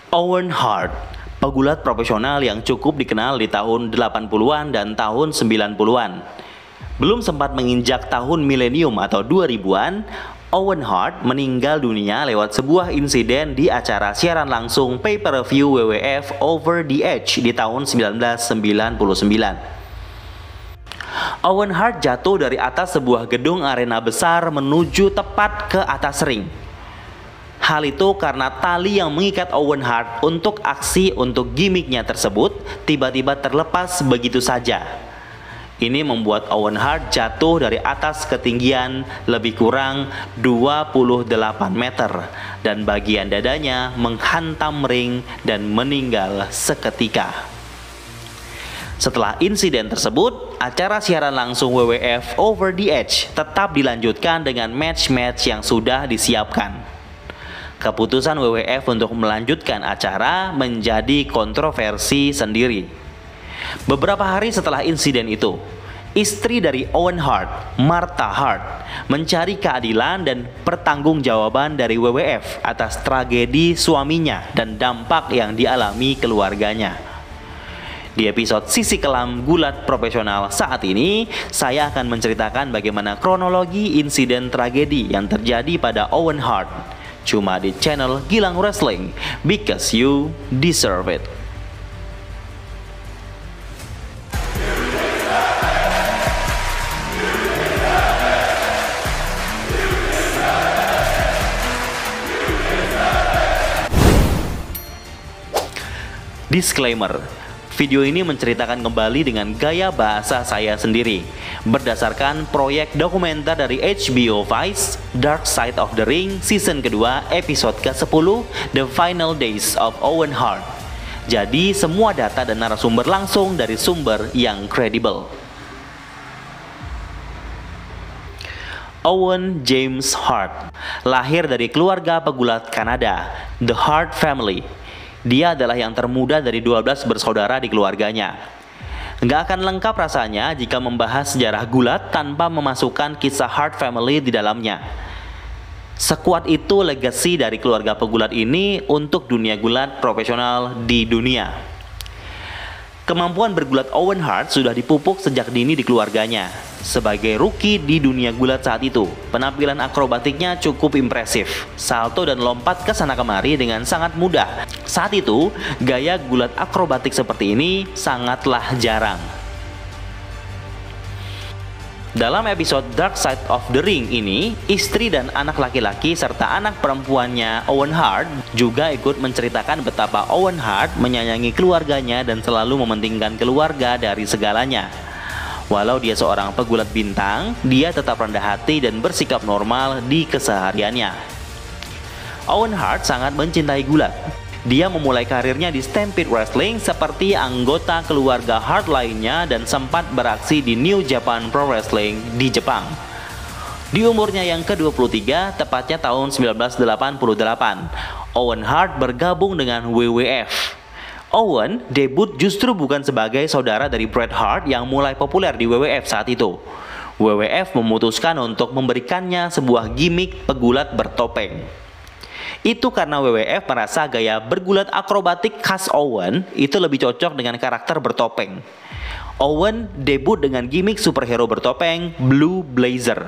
Owen Hart, pegulat profesional yang cukup dikenal di tahun 80-an dan tahun 90-an. Belum sempat menginjak tahun milenium atau 2000-an, Owen Hart meninggal dunia lewat sebuah insiden di acara siaran langsung pay-per-view WWF Over the Edge di tahun 1999. Owen Hart jatuh dari atas sebuah gedung arena besar menuju tepat ke atas ring. Hal itu karena tali yang mengikat Owen Hart untuk aksi untuk gimmicknya tersebut tiba-tiba terlepas begitu saja. Ini membuat Owen Hart jatuh dari atas ketinggian lebih kurang 28 meter dan bagian dadanya menghantam ring dan meninggal seketika. Setelah insiden tersebut, acara siaran langsung WWF Over the Edge tetap dilanjutkan dengan match-match yang sudah disiapkan. Keputusan WWF untuk melanjutkan acara menjadi kontroversi sendiri. Beberapa hari setelah insiden itu, istri dari Owen Hart, Martha Hart, mencari keadilan dan pertanggungjawaban dari WWF atas tragedi suaminya dan dampak yang dialami keluarganya. Di episode Sisi Kelam Gulat Profesional saat ini, saya akan menceritakan bagaimana kronologi insiden tragedi yang terjadi pada Owen Hart. Cuma di channel Gilang Wrestling, because you deserve it. Disclaimer, video ini menceritakan kembali dengan gaya bahasa saya sendiri, berdasarkan proyek dokumenter dari HBO Vice, Dark Side of the Ring season kedua episode ke-10, The Final Days of Owen Hart. Jadi semua data dan narasumber langsung dari sumber yang kredibel. Owen James Hart lahir dari keluarga pegulat Kanada, The Hart Family. Dia adalah yang termuda dari 12 bersaudara di keluarganya. Nggak akan lengkap rasanya jika membahas sejarah gulat tanpa memasukkan kisah Hart Family di dalamnya. Sekuat itu legasi dari keluarga pegulat ini untuk dunia gulat profesional di dunia. Kemampuan bergulat Owen Hart sudah dipupuk sejak dini di keluarganya. Sebagai rookie di dunia gulat saat itu, penampilan akrobatiknya cukup impresif. Salto dan lompat ke sana kemari dengan sangat mudah. Saat itu, gaya gulat akrobatik seperti ini sangatlah jarang. Dalam episode Dark Side of the Ring ini, istri dan anak laki-laki serta anak perempuannya Owen Hart juga ikut menceritakan betapa Owen Hart menyayangi keluarganya dan selalu mementingkan keluarga dari segalanya. Walau dia seorang pegulat bintang, dia tetap rendah hati dan bersikap normal di kesehariannya. Owen Hart sangat mencintai gulat. Dia memulai karirnya di Stampede Wrestling seperti anggota keluarga Hart lainnya dan sempat beraksi di New Japan Pro Wrestling di Jepang. Di umurnya yang ke-23, tepatnya tahun 1988, Owen Hart bergabung dengan WWF. Owen debut justru bukan sebagai saudara dari Bret Hart yang mulai populer di WWF saat itu. WWF memutuskan untuk memberikannya sebuah gimmick pegulat bertopeng. Itu karena WWF merasa gaya bergulat akrobatik khas Owen itu lebih cocok dengan karakter bertopeng. Owen debut dengan gimmick superhero bertopeng Blue Blazer.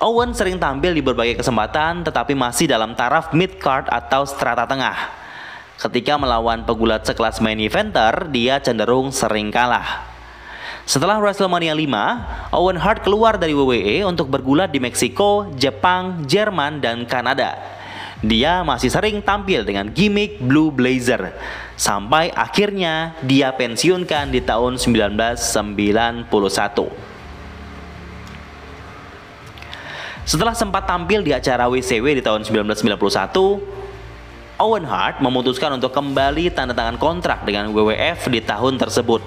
Owen sering tampil di berbagai kesempatan tetapi masih dalam taraf mid-card atau strata tengah. Ketika melawan pegulat sekelas main eventer, dia cenderung sering kalah. Setelah WrestleMania 5, Owen Hart keluar dari WWE untuk bergulat di Meksiko, Jepang, Jerman, dan Kanada. Dia masih sering tampil dengan gimmick Blue Blazer, sampai akhirnya dia pensiunkan di tahun 1991. Setelah sempat tampil di acara WCW di tahun 1991, Owen Hart memutuskan untuk kembali tanda tangan kontrak dengan WWF di tahun tersebut.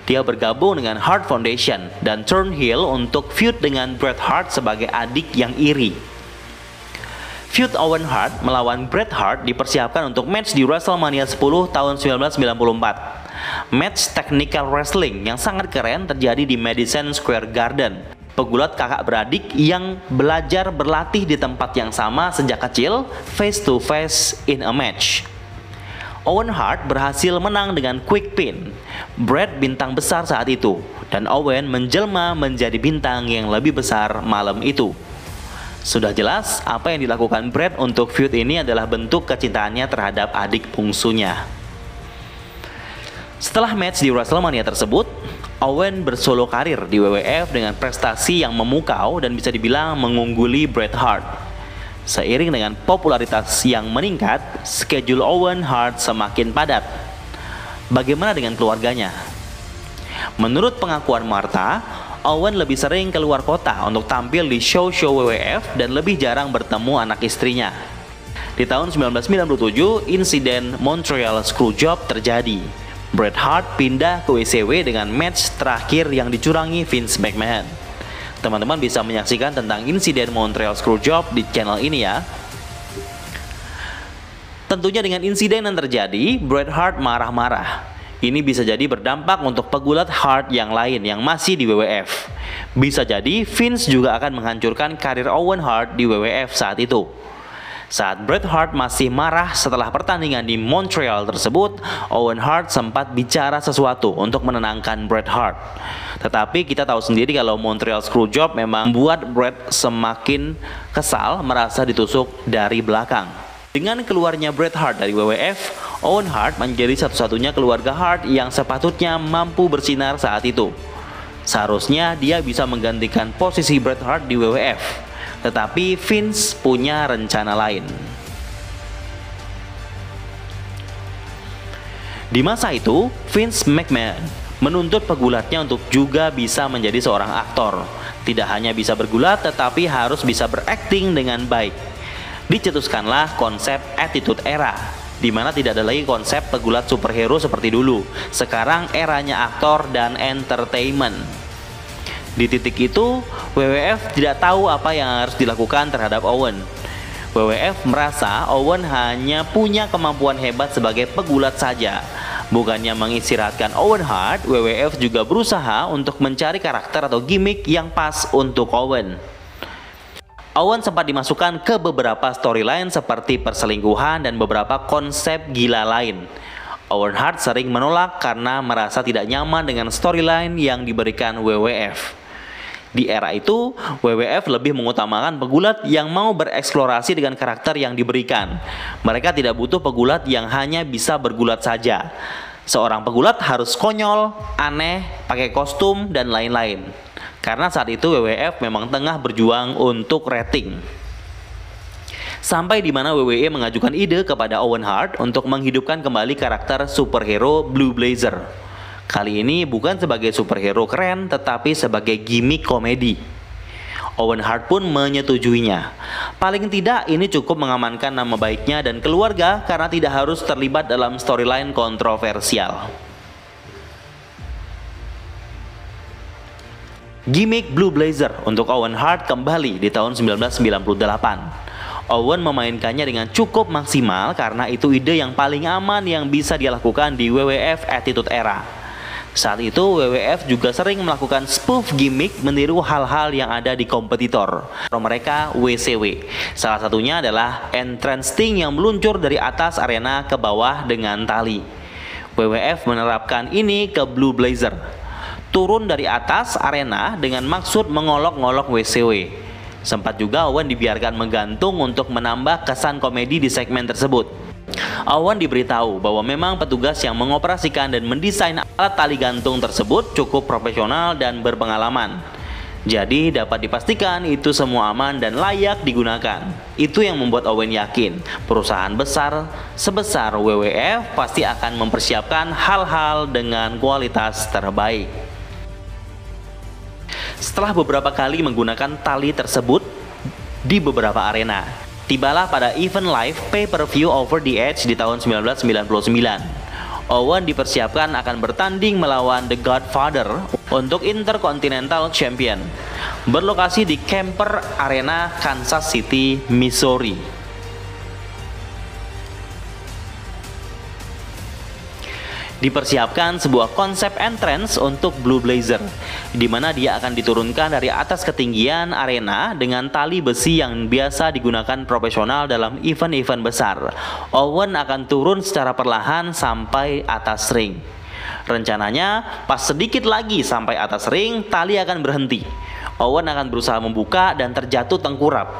Dia bergabung dengan Hart Foundation dan turn heel untuk feud dengan Bret Hart sebagai adik yang iri. Feud Owen Hart melawan Bret Hart dipersiapkan untuk match di WrestleMania 10 tahun 1994. Match technical wrestling yang sangat keren terjadi di Madison Square Garden. Pegulat kakak beradik yang belajar berlatih di tempat yang sama sejak kecil, face to face in a match. Owen Hart berhasil menang dengan quick pin. Bret bintang besar saat itu, dan Owen menjelma menjadi bintang yang lebih besar malam itu. Sudah jelas, apa yang dilakukan Bret untuk feud ini adalah bentuk kecintaannya terhadap adik bungsunya. Setelah match di WrestleMania tersebut, Owen bersolo karir di WWF dengan prestasi yang memukau dan bisa dibilang mengungguli Bret Hart. Seiring dengan popularitas yang meningkat, schedule Owen Hart semakin padat. Bagaimana dengan keluarganya? Menurut pengakuan Martha, Owen lebih sering keluar kota untuk tampil di show-show WWF dan lebih jarang bertemu anak istrinya. Di tahun 1997, insiden Montreal Screwjob terjadi. Bret Hart pindah ke WCW dengan match terakhir yang dicurangi Vince McMahon. Teman-teman bisa menyaksikan tentang insiden Montreal Screwjob di channel ini ya. Tentunya dengan insiden yang terjadi, Bret Hart marah-marah. Ini bisa jadi berdampak untuk pegulat Hart yang lain yang masih di WWF. Bisa jadi Vince juga akan menghancurkan karir Owen Hart di WWF saat itu. Saat Bret Hart masih marah setelah pertandingan di Montreal tersebut, Owen Hart sempat bicara sesuatu untuk menenangkan Bret Hart. Tetapi kita tahu sendiri kalau Montreal Screwjob memang membuat Bret semakin kesal, merasa ditusuk dari belakang. Dengan keluarnya Bret Hart dari WWF, Owen Hart menjadi satu-satunya keluarga Hart yang sepatutnya mampu bersinar saat itu. Seharusnya dia bisa menggantikan posisi Bret Hart di WWF. Tetapi Vince punya rencana lain. Di masa itu, Vince McMahon menuntut pegulatnya untuk juga bisa menjadi seorang aktor. Tidak hanya bisa bergulat, tetapi harus bisa berakting dengan baik. Dicetuskanlah konsep Attitude Era, di mana tidak ada lagi konsep pegulat superhero seperti dulu. Sekarang eranya aktor dan entertainment. Di titik itu, WWF tidak tahu apa yang harus dilakukan terhadap Owen. WWF merasa Owen hanya punya kemampuan hebat sebagai pegulat saja. Bukannya mengistirahatkan Owen Hart, WWF juga berusaha untuk mencari karakter atau gimmick yang pas untuk Owen. Owen sempat dimasukkan ke beberapa storyline seperti perselingkuhan dan beberapa konsep gila lain. Owen Hart sering menolak karena merasa tidak nyaman dengan storyline yang diberikan WWF. Di era itu, WWF lebih mengutamakan pegulat yang mau bereksplorasi dengan karakter yang diberikan. Mereka tidak butuh pegulat yang hanya bisa bergulat saja. Seorang pegulat harus konyol, aneh, pakai kostum, dan lain-lain. Karena saat itu WWF memang tengah berjuang untuk rating. Sampai di mana WWE mengajukan ide kepada Owen Hart untuk menghidupkan kembali karakter superhero Blue Blazer. Kali ini bukan sebagai superhero keren, tetapi sebagai gimmick komedi. Owen Hart pun menyetujuinya. Paling tidak ini cukup mengamankan nama baiknya dan keluarga karena tidak harus terlibat dalam storyline kontroversial. Gimmick Blue Blazer untuk Owen Hart kembali di tahun 1998. Owen memainkannya dengan cukup maksimal karena itu ide yang paling aman yang bisa dia lakukan di WWF Attitude Era. Saat itu WWF juga sering melakukan spoof gimmick meniru hal-hal yang ada di kompetitor mereka WCW. Salah satunya adalah entrance Sting yang meluncur dari atas arena ke bawah dengan tali. WWF menerapkan ini ke Blue Blazer. Turun dari atas arena dengan maksud mengolok-ngolok WCW. Sempat juga Owen dibiarkan menggantung untuk menambah kesan komedi di segmen tersebut. Owen diberitahu bahwa memang petugas yang mengoperasikan dan mendesain alat tali gantung tersebut cukup profesional dan berpengalaman. Jadi dapat dipastikan itu semua aman dan layak digunakan. Itu yang membuat Owen yakin perusahaan besar sebesar WWF pasti akan mempersiapkan hal-hal dengan kualitas terbaik. Setelah beberapa kali menggunakan tali tersebut di beberapa arena, tibalah pada event live pay-per-view Over the Edge di tahun 1999. Owen dipersiapkan akan bertanding melawan The Godfather untuk Intercontinental Champion, berlokasi di Kemper Arena, Kansas City, Missouri. Dipersiapkan sebuah konsep entrance untuk Blue Blazer, di mana dia akan diturunkan dari atas ketinggian arena dengan tali besi yang biasa digunakan profesional dalam event-event besar. Owen akan turun secara perlahan sampai atas ring. Rencananya, pas sedikit lagi sampai atas ring, tali akan berhenti. Owen akan berusaha membuka dan terjatuh tengkurap.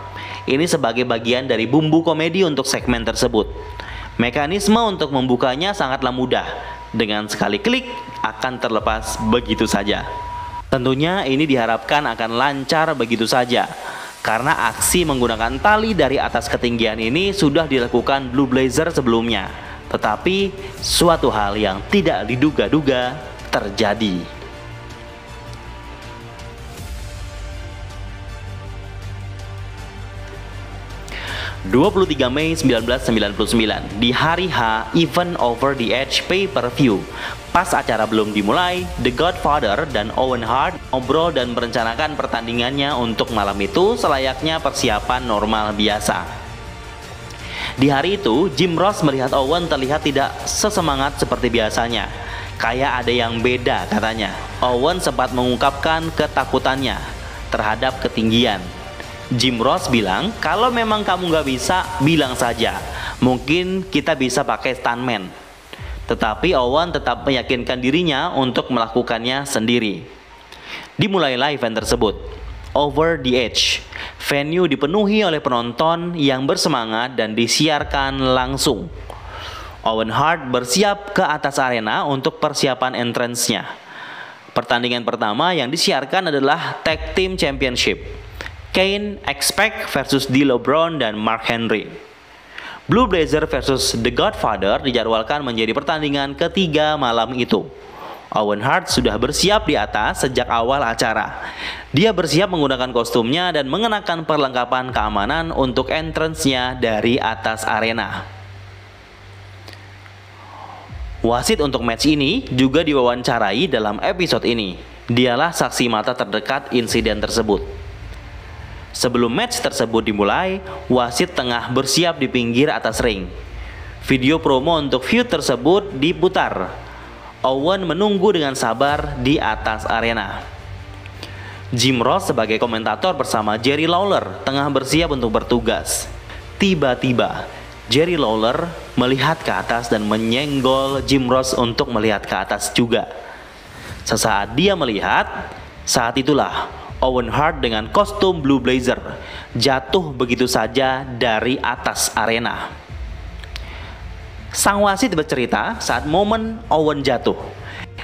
Ini sebagai bagian dari bumbu komedi untuk segmen tersebut. Mekanisme untuk membukanya sangatlah mudah. Dengan sekali klik akan terlepas begitu saja. Tentunya ini diharapkan akan lancar begitu saja, karena aksi menggunakan tali dari atas ketinggian ini sudah dilakukan Blue Blazer sebelumnya. Tetapi suatu hal yang tidak diduga-duga terjadi. 23 Mei 1999, di hari H event Over the Edge pay-per-view. Pas acara belum dimulai, The Godfather dan Owen Hart ngobrol dan merencanakan pertandingannya untuk malam itu selayaknya persiapan normal biasa. Di hari itu, Jim Ross melihat Owen terlihat tidak sesemangat seperti biasanya. Kayak ada yang beda katanya. Owen sempat mengungkapkan ketakutannya terhadap ketinggian. Jim Ross bilang, kalau memang kamu nggak bisa, bilang saja. Mungkin kita bisa pakai stuntman. Tetapi Owen tetap meyakinkan dirinya untuk melakukannya sendiri. Dimulailah event tersebut. Over the Edge. Venue dipenuhi oleh penonton yang bersemangat dan disiarkan langsung. Owen Hart bersiap ke atas arena untuk persiapan entrance-nya. Pertandingan pertama yang disiarkan adalah Tag Team Championship. Kane, X-Pac versus D'Lo Brown dan Mark Henry. Blue Blazer versus The Godfather dijadwalkan menjadi pertandingan ketiga malam itu. Owen Hart sudah bersiap di atas sejak awal acara. Dia bersiap menggunakan kostumnya dan mengenakan perlengkapan keamanan untuk entrance-nya dari atas arena. Wasit untuk match ini juga diwawancarai dalam episode ini. Dialah saksi mata terdekat insiden tersebut. Sebelum match tersebut dimulai, wasit tengah bersiap di pinggir atas ring. Video promo untuk feud tersebut diputar. Owen menunggu dengan sabar di atas arena. Jim Ross sebagai komentator bersama Jerry Lawler tengah bersiap untuk bertugas. Tiba-tiba, Jerry Lawler melihat ke atas dan menyenggol Jim Ross untuk melihat ke atas juga. Sesaat dia melihat, saat itulah Owen Hart dengan kostum Blue Blazer jatuh begitu saja dari atas arena. Sang wasit bercerita saat momen Owen jatuh.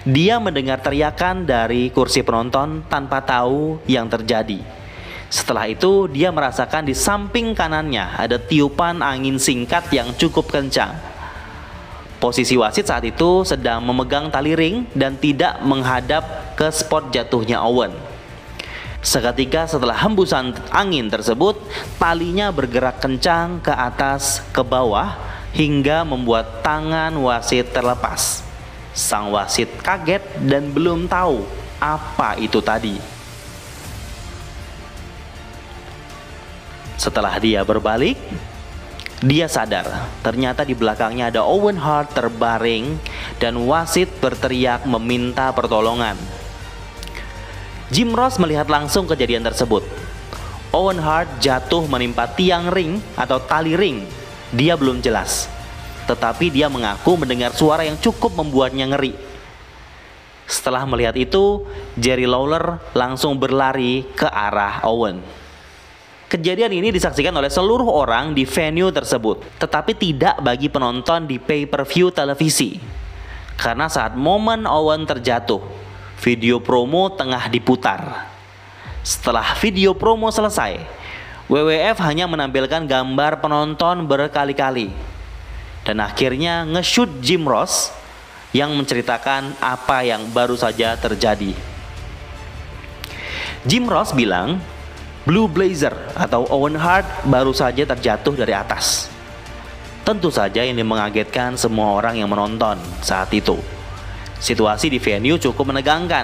Dia mendengar teriakan dari kursi penonton tanpa tahu yang terjadi. Setelah itu dia merasakan di samping kanannya ada tiupan angin singkat yang cukup kencang. Posisi wasit saat itu sedang memegang tali ring dan tidak menghadap ke spot jatuhnya Owen. Seketika setelah hembusan angin tersebut, talinya bergerak kencang ke atas ke bawah hingga membuat tangan wasit terlepas. Sang wasit kaget dan belum tahu apa itu tadi. Setelah dia berbalik, dia sadar ternyata di belakangnya ada Owen Hart terbaring dan wasit berteriak meminta pertolongan. Jim Ross melihat langsung kejadian tersebut. Owen Hart jatuh menimpa tiang ring atau tali ring. Dia belum jelas. Tetapi dia mengaku mendengar suara yang cukup membuatnya ngeri. Setelah melihat itu, Jerry Lawler langsung berlari ke arah Owen. Kejadian ini disaksikan oleh seluruh orang di venue tersebut, tetapi tidak bagi penonton di pay-per-view televisi. Karena saat momen Owen terjatuh, video promo tengah diputar. Setelah video promo selesai, WWF hanya menampilkan gambar penonton berkali-kali. Dan akhirnya nge-shoot Jim Ross yang menceritakan apa yang baru saja terjadi. Jim Ross bilang, Blue Blazer atau Owen Hart baru saja terjatuh dari atas. Tentu saja ini mengagetkan semua orang yang menonton saat itu. Situasi di venue cukup menegangkan.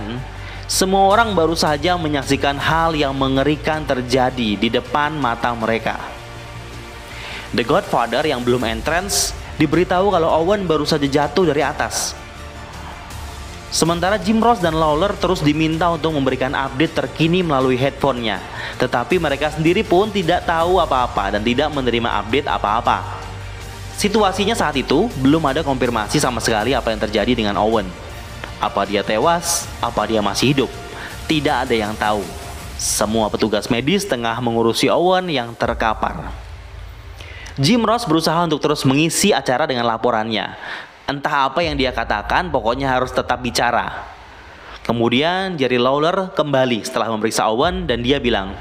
Semua orang baru saja menyaksikan hal yang mengerikan terjadi di depan mata mereka. The Godfather yang belum entrance diberitahu kalau Owen baru saja jatuh dari atas. Sementara Jim Ross dan Lawler terus diminta untuk memberikan update terkini melalui headphone-nya. Tetapi mereka sendiri pun tidak tahu apa-apa dan tidak menerima update apa-apa. Situasinya saat itu belum ada konfirmasi sama sekali apa yang terjadi dengan Owen. Apa dia tewas? Apa dia masih hidup? Tidak ada yang tahu. Semua petugas medis tengah mengurusi Owen yang terkapar. Jim Ross berusaha untuk terus mengisi acara dengan laporannya. Entah apa yang dia katakan, pokoknya harus tetap bicara. Kemudian Jerry Lawler kembali setelah memeriksa Owen dan dia bilang,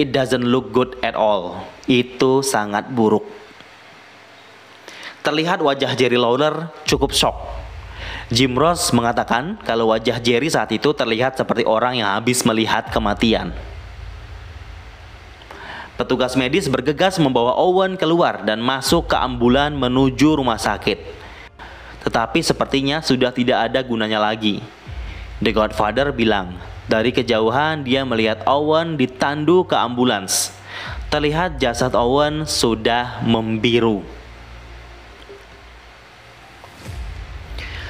"It doesn't look good at all." Itu sangat buruk. Terlihat wajah Jerry Lawler cukup shock. Jim Ross mengatakan kalau wajah Jerry saat itu terlihat seperti orang yang habis melihat kematian. Petugas medis bergegas membawa Owen keluar dan masuk ke ambulan menuju rumah sakit. Tetapi sepertinya sudah tidak ada gunanya lagi. The Godfather bilang, dari kejauhan dia melihat Owen ditandu ke ambulans. Terlihat jasad Owen sudah membiru.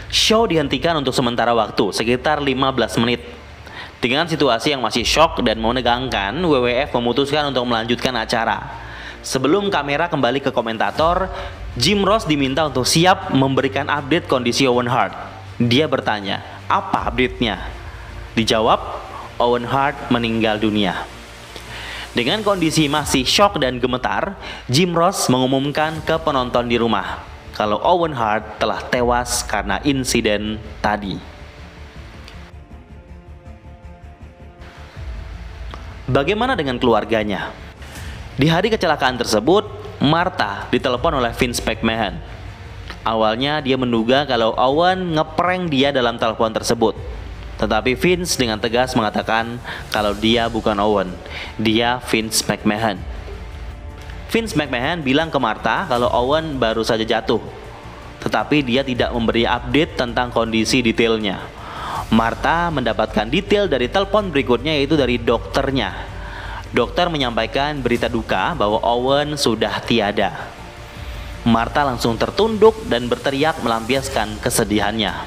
Show dihentikan untuk sementara waktu, sekitar 15 menit. Dengan situasi yang masih shock dan menegangkan, WWF memutuskan untuk melanjutkan acara. Sebelum kamera kembali ke komentator, Jim Ross diminta untuk siap memberikan update kondisi Owen Hart. Dia bertanya, apa update-nya? Dijawab, Owen Hart meninggal dunia. Dengan kondisi masih shock dan gemetar, Jim Ross mengumumkan ke penonton di rumah kalau Owen Hart telah tewas karena insiden tadi. Bagaimana dengan keluarganya? Di hari kecelakaan tersebut, Martha ditelepon oleh Vince McMahon. Awalnya dia menduga kalau Owen ngeprank dia dalam telepon tersebut. Tetapi Vince dengan tegas mengatakan kalau dia bukan Owen, dia Vince McMahon. Vince McMahon bilang ke Martha kalau Owen baru saja jatuh. Tetapi dia tidak memberi update tentang kondisi detailnya. Martha mendapatkan detail dari telepon berikutnya, yaitu dari dokternya. Dokter menyampaikan berita duka bahwa Owen sudah tiada. Martha langsung tertunduk dan berteriak melampiaskan kesedihannya.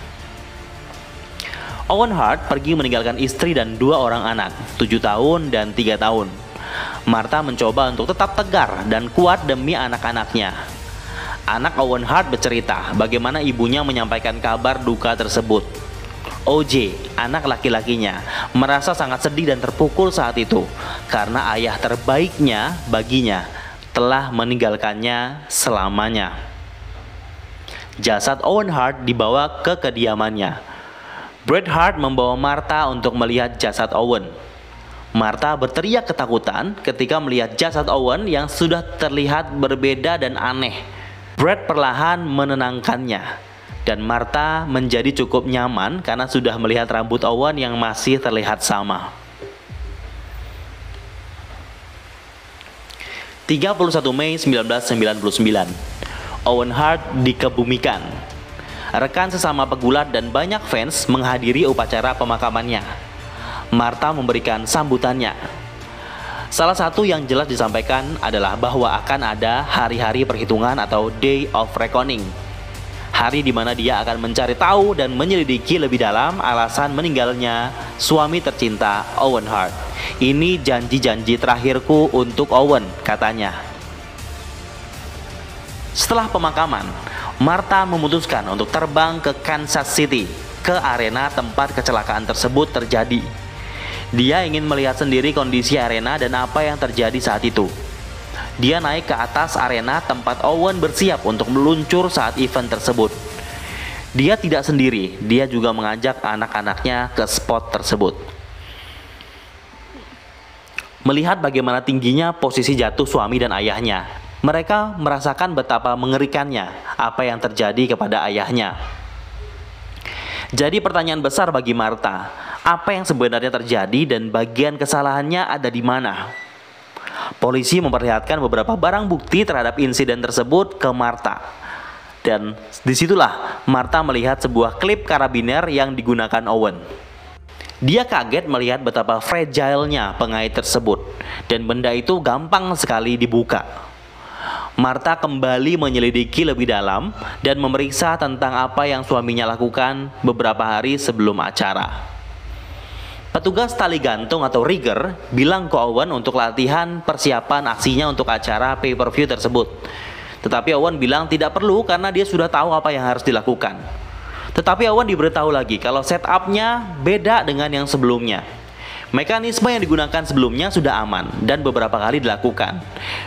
Owen Hart pergi meninggalkan istri dan 2 orang anak, 7 tahun dan 3 tahun. Martha mencoba untuk tetap tegar dan kuat demi anak-anaknya. Anak Owen Hart bercerita bagaimana ibunya menyampaikan kabar duka tersebut. OJ, anak laki-lakinya, merasa sangat sedih dan terpukul saat itu karena ayah terbaiknya baginya telah meninggalkannya selamanya. Jasad Owen Hart dibawa ke kediamannya. Bret Hart membawa Martha untuk melihat jasad Owen. Martha berteriak ketakutan ketika melihat jasad Owen yang sudah terlihat berbeda dan aneh. Bret perlahan menenangkannya. Dan Martha menjadi cukup nyaman karena sudah melihat rambut Owen yang masih terlihat sama. 31 Mei 1999, Owen Hart dikebumikan. Rekan sesama pegulat dan banyak fans menghadiri upacara pemakamannya. Martha memberikan sambutannya. Salah satu yang jelas disampaikan adalah bahwa akan ada hari-hari perhitungan atau Day of Reckoning. Hari di mana dia akan mencari tahu dan menyelidiki lebih dalam alasan meninggalnya suami tercinta Owen Hart. Ini janji-janji terakhirku untuk Owen, katanya. Setelah pemakaman, Martha memutuskan untuk terbang ke Kansas City, ke arena tempat kecelakaan tersebut terjadi. Dia ingin melihat sendiri kondisi arena dan apa yang terjadi saat itu. Dia naik ke atas arena tempat Owen bersiap untuk meluncur saat event tersebut. Dia tidak sendiri, dia juga mengajak anak-anaknya ke spot tersebut. Melihat bagaimana tingginya posisi jatuh suami dan ayahnya, mereka merasakan betapa mengerikannya apa yang terjadi kepada ayahnya. Jadi pertanyaan besar bagi Martha, apa yang sebenarnya terjadi dan bagian kesalahannya ada di mana? Polisi memperlihatkan beberapa barang bukti terhadap insiden tersebut ke Martha. Dan disitulah Martha melihat sebuah klip karabiner yang digunakan Owen. Dia kaget melihat betapa fragile-nya pengait tersebut dan benda itu gampang sekali dibuka. Martha kembali menyelidiki lebih dalam dan memeriksa tentang apa yang suaminya lakukan beberapa hari sebelum acara. Petugas tali gantung atau rigger bilang ke Owen untuk latihan persiapan aksinya untuk acara pay-per-view tersebut. Tetapi Owen bilang tidak perlu karena dia sudah tahu apa yang harus dilakukan. Tetapi Owen diberitahu lagi kalau setup-nya beda dengan yang sebelumnya. Mekanisme yang digunakan sebelumnya sudah aman dan beberapa kali dilakukan.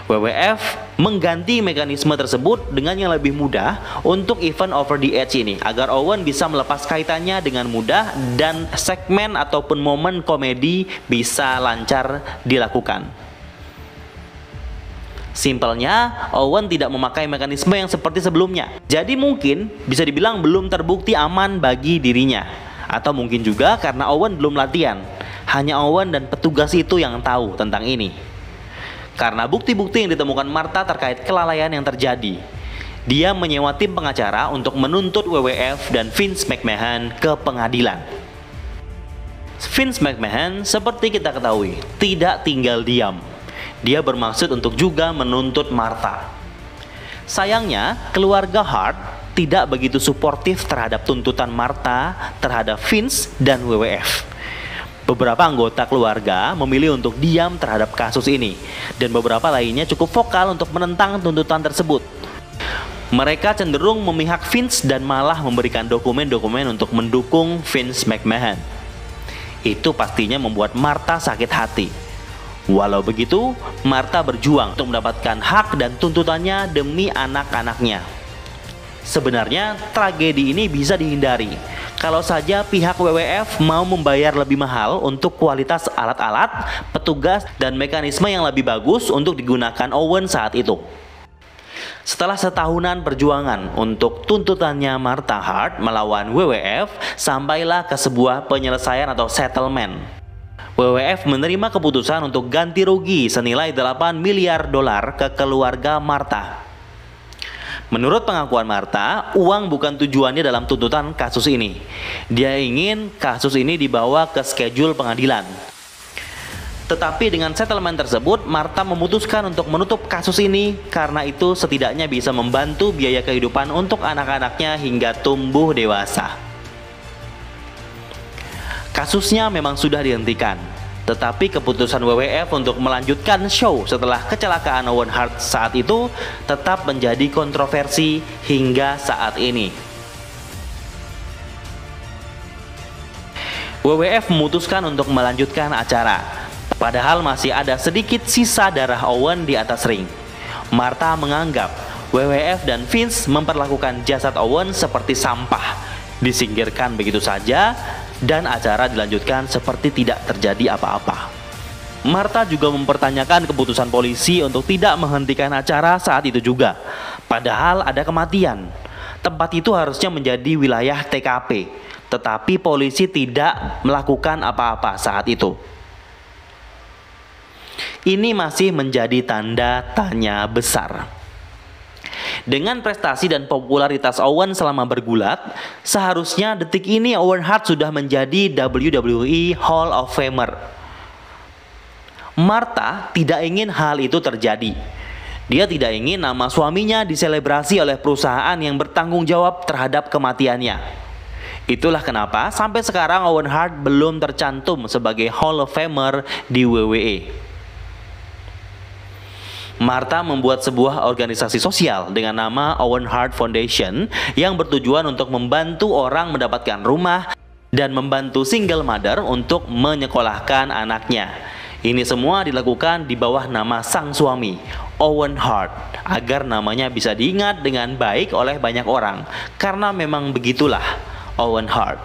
WWF mengganti mekanisme tersebut dengan yang lebih mudah untuk event Over the Edge ini agar Owen bisa melepas kaitannya dengan mudah dan segmen ataupun momen komedi bisa lancar dilakukan. Simpelnya, Owen tidak memakai mekanisme yang seperti sebelumnya. Jadi mungkin bisa dibilang belum terbukti aman bagi dirinya. Atau mungkin juga karena Owen belum latihan. Hanya Owen dan petugas itu yang tahu tentang ini. Karena bukti-bukti yang ditemukan Martha terkait kelalaian yang terjadi, dia menyewa tim pengacara untuk menuntut WWF dan Vince McMahon ke pengadilan. Vince McMahon, seperti kita ketahui, tidak tinggal diam. Dia bermaksud untuk juga menuntut Martha. Sayangnya, keluarga Hart tidak begitu suportif terhadap tuntutan Martha terhadap Vince dan WWF. Beberapa anggota keluarga memilih untuk diam terhadap kasus ini, dan beberapa lainnya cukup vokal untuk menentang tuntutan tersebut. Mereka cenderung memihak Vince dan malah memberikan dokumen-dokumen untuk mendukung Vince McMahon. Itu pastinya membuat Martha sakit hati. Walau begitu, Martha berjuang untuk mendapatkan hak dan tuntutannya demi anak-anaknya. Sebenarnya tragedi ini bisa dihindari kalau saja pihak WWF mau membayar lebih mahal untuk kualitas alat-alat, petugas, dan mekanisme yang lebih bagus untuk digunakan Owen saat itu. Setelah setahunan perjuangan untuk tuntutannya Martha Hart melawan WWF, sampailah ke sebuah penyelesaian atau settlement. WWF menerima keputusan untuk ganti rugi senilai 8 miliar dolar ke keluarga Martha. Menurut pengakuan Martha, uang bukan tujuannya dalam tuntutan kasus ini. Dia ingin kasus ini dibawa ke schedule pengadilan. Tetapi dengan settlement tersebut, Martha memutuskan untuk menutup kasus ini karena itu setidaknya bisa membantu biaya kehidupan untuk anak-anaknya hingga tumbuh dewasa. Kasusnya memang sudah dihentikan. Tetapi keputusan WWF untuk melanjutkan show setelah kecelakaan Owen Hart saat itu tetap menjadi kontroversi hingga saat ini. WWF memutuskan untuk melanjutkan acara, padahal masih ada sedikit sisa darah Owen di atas ring. Martha menganggap WWF dan Vince memperlakukan jasad Owen seperti sampah, disingkirkan begitu saja, dan acara dilanjutkan seperti tidak terjadi apa-apa. Martha juga mempertanyakan keputusan polisi untuk tidak menghentikan acara saat itu juga. Padahal ada kematian. Tempat itu harusnya menjadi wilayah TKP, tetapi polisi tidak melakukan apa-apa saat itu. Ini masih menjadi tanda tanya besar. Dengan prestasi dan popularitas Owen selama bergulat, seharusnya detik ini Owen Hart sudah menjadi WWE Hall of Famer. Martha tidak ingin hal itu terjadi. Dia tidak ingin nama suaminya diselebrasi oleh perusahaan yang bertanggung jawab terhadap kematiannya. Itulah kenapa sampai sekarang Owen Hart belum tercantum sebagai Hall of Famer di WWE. Martha membuat sebuah organisasi sosial dengan nama Owen Hart Foundation yang bertujuan untuk membantu orang mendapatkan rumah dan membantu single mother untuk menyekolahkan anaknya. Ini semua dilakukan di bawah nama sang suami, Owen Hart, agar namanya bisa diingat dengan baik oleh banyak orang, karena memang begitulah Owen Hart.